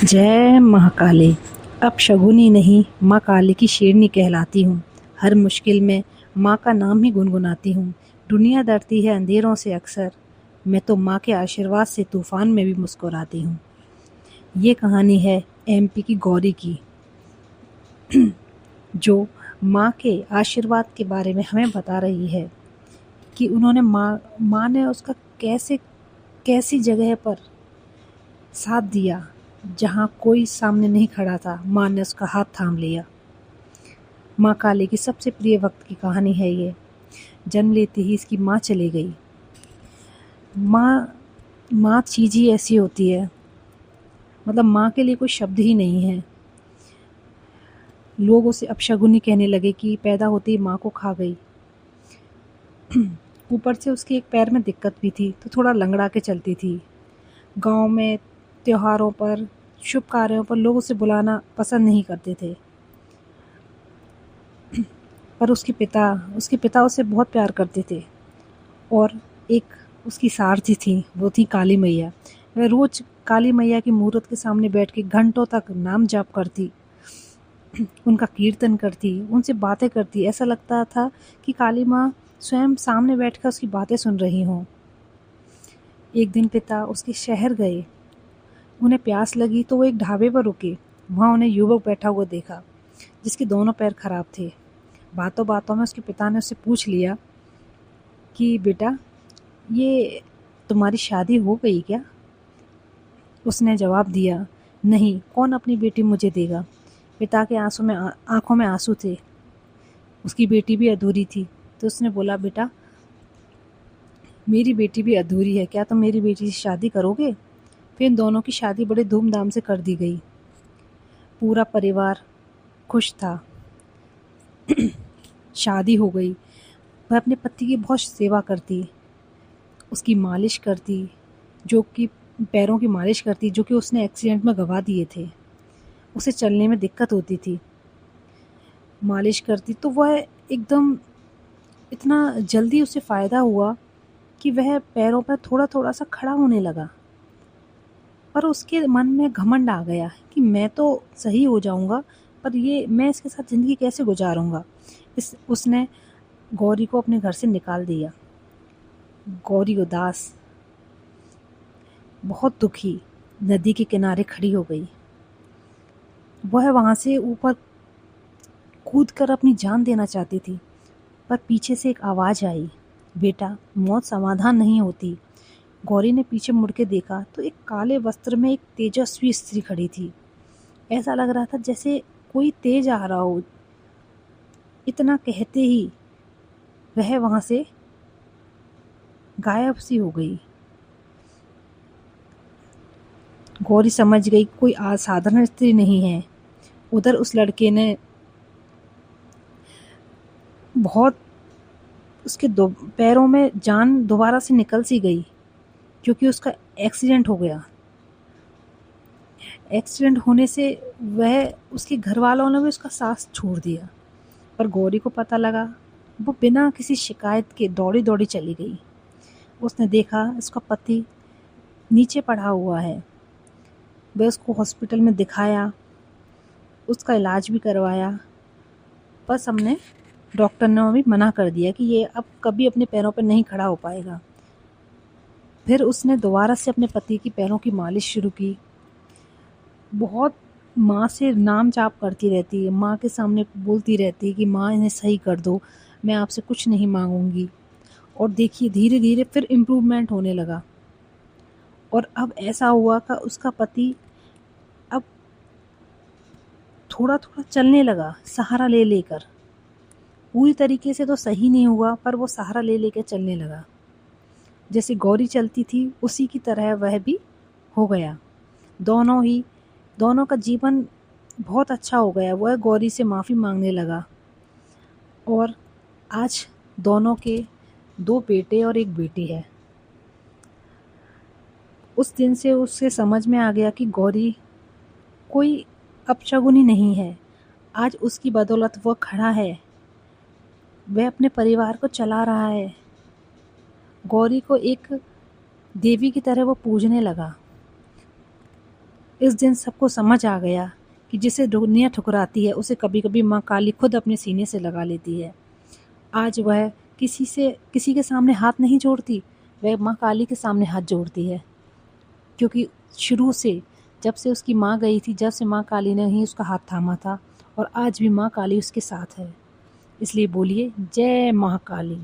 जय महाकाली। अब शगुनी नहीं, माँ काली की शेरनी कहलाती हूँ। हर मुश्किल में माँ का नाम ही गुनगुनाती हूँ। दुनिया डरती है अंधेरों से अक्सर, मैं तो माँ के आशीर्वाद से तूफान में भी मुस्कुराती हूँ। ये कहानी है एमपी की गौरी की, जो माँ के आशीर्वाद के बारे में हमें बता रही है कि उन्होंने माँ ने उसका कैसी जगह पर साथ दिया, जहाँ कोई सामने नहीं खड़ा था। माँ ने उसका हाथ थाम लिया। माँ काली की सबसे प्रिय वक्त की कहानी है ये। जन्म लेते ही इसकी माँ चली गई। माँ चीज़ ही ऐसी होती है, मतलब माँ के लिए कोई शब्द ही नहीं है। लोग उसे अपशगुनी कहने लगे कि पैदा होते ही माँ को खा गई। ऊपर से उसके एक पैर में दिक्कत भी थी, तो थोड़ा लंगड़ा के चलती थी। गांव में त्योहारों पर, शुभ कार्यों पर लोग उसे बुलाना पसंद नहीं करते थे। पर उसके पिता उसे बहुत प्यार करते थे। और एक उसकी सारथी थी, वो थी काली मैया। वह रोज काली मैया की मूरत के सामने बैठ के घंटों तक नाम जाप करती, उनका कीर्तन करती, उनसे बातें करती। ऐसा लगता था कि काली माँ स्वयं सामने बैठकर उसकी बातें सुन रही हों। एक दिन पिता उसके शहर गए। उन्हें प्यास लगी तो वो एक ढाबे पर रुके। वहाँ उन्हें युवक बैठा हुआ देखा, जिसके दोनों पैर खराब थे। बातों बातों में उसके पिता ने उससे पूछ लिया कि बेटा, ये तुम्हारी शादी हो गई क्या? उसने जवाब दिया, नहीं, कौन अपनी बेटी मुझे देगा। पिता के आंखों में आंसू थे। उसकी बेटी भी अधूरी थी। तो उसने बोला, बेटा, मेरी बेटी भी अधूरी है, क्या तुम मेरी बेटी से शादी करोगे? फिर इन दोनों की शादी बड़े धूमधाम से कर दी गई। पूरा परिवार खुश था। शादी हो गई। वह अपने पति की बहुत सेवा करती, उसकी मालिश करती, जो कि पैरों की मालिश करती, जो कि उसने एक्सीडेंट में गंवा दिए थे। उसे चलने में दिक्कत होती थी। मालिश करती तो वह एकदम, इतना जल्दी उसे फ़ायदा हुआ कि वह पैरों पर थोड़ा-थोड़ा सा खड़ा होने लगा। पर उसके मन में घमंड आ गया कि मैं तो सही हो जाऊँगा, पर ये मैं इसके साथ ज़िंदगी कैसे गुज़ारूँगा? उसने गौरी को अपने घर से निकाल दिया। गौरी उदास, बहुत दुखी, नदी के किनारे खड़ी हो गई। वह वहाँ से ऊपर कूदकर अपनी जान देना चाहती थी, पर पीछे से एक आवाज़ आई, बेटा, मौत समाधान नहीं होती। गौरी ने पीछे मुड़ के देखा तो एक काले वस्त्र में एक तेजस्वी स्त्री खड़ी थी। ऐसा लग रहा था जैसे कोई तेज आ रहा हो। इतना कहते ही वह वहाँ से गायब सी हो गई। गौरी समझ गई कोई असाधारण स्त्री नहीं है। उधर उस लड़के ने बहुत, उसके दो पैरों में जान दोबारा से निकल सी गई, क्योंकि उसका एक्सीडेंट हो गया। एक्सीडेंट होने से वह, उसके घर वालों ने भी उसका साथ छोड़ दिया। पर गौरी को पता लगा। वो बिना किसी शिकायत के दौड़ी दौड़ी चली गई। उसने देखा उसका पति नीचे पड़ा हुआ है। वह उसको हॉस्पिटल में दिखाया, उसका इलाज भी करवाया। बस हमने डॉक्टर ने भी मना कर दिया कि ये अब कभी अपने पैरों पर नहीं खड़ा हो पाएगा। फिर उसने दोबारा से अपने पति की पैरों की मालिश शुरू की। बहुत माँ से नाम जाप करती रहती है, माँ के सामने बोलती रहती है कि माँ, इन्हें सही कर दो, मैं आपसे कुछ नहीं मांगूंगी। और देखिए, धीरे धीरे फिर इम्प्रूवमेंट होने लगा। और अब ऐसा हुआ कि उसका पति अब थोड़ा थोड़ा चलने लगा, सहारा ले लेकर। पूरी तरीके से तो सही नहीं हुआ, पर वो सहारा ले लेकर चलने लगा। जैसे गौरी चलती थी उसी की तरह वह भी हो गया। दोनों का जीवन बहुत अच्छा हो गया। वह गौरी से माफ़ी मांगने लगा। और आज दोनों के 2 बेटे और 1 बेटी है। उस दिन से उसे समझ में आ गया कि गौरी कोई अपशगुनी नहीं है। आज उसकी बदौलत वह खड़ा है, वह अपने परिवार को चला रहा है। गौरी को एक देवी की तरह वो पूजने लगा। इस दिन सबको समझ आ गया कि जिसे दुनिया ठुकराती है उसे कभी कभी माँ काली खुद अपने सीने से लगा लेती है। आज वह किसी के सामने हाथ नहीं जोड़ती, वह माँ काली के सामने हाथ जोड़ती है, क्योंकि शुरू से जब से उसकी माँ गई थी, जब से माँ काली ने ही उसका हाथ थामा था और आज भी माँ काली उसके साथ है। इसलिए बोलिए जय महाकाली।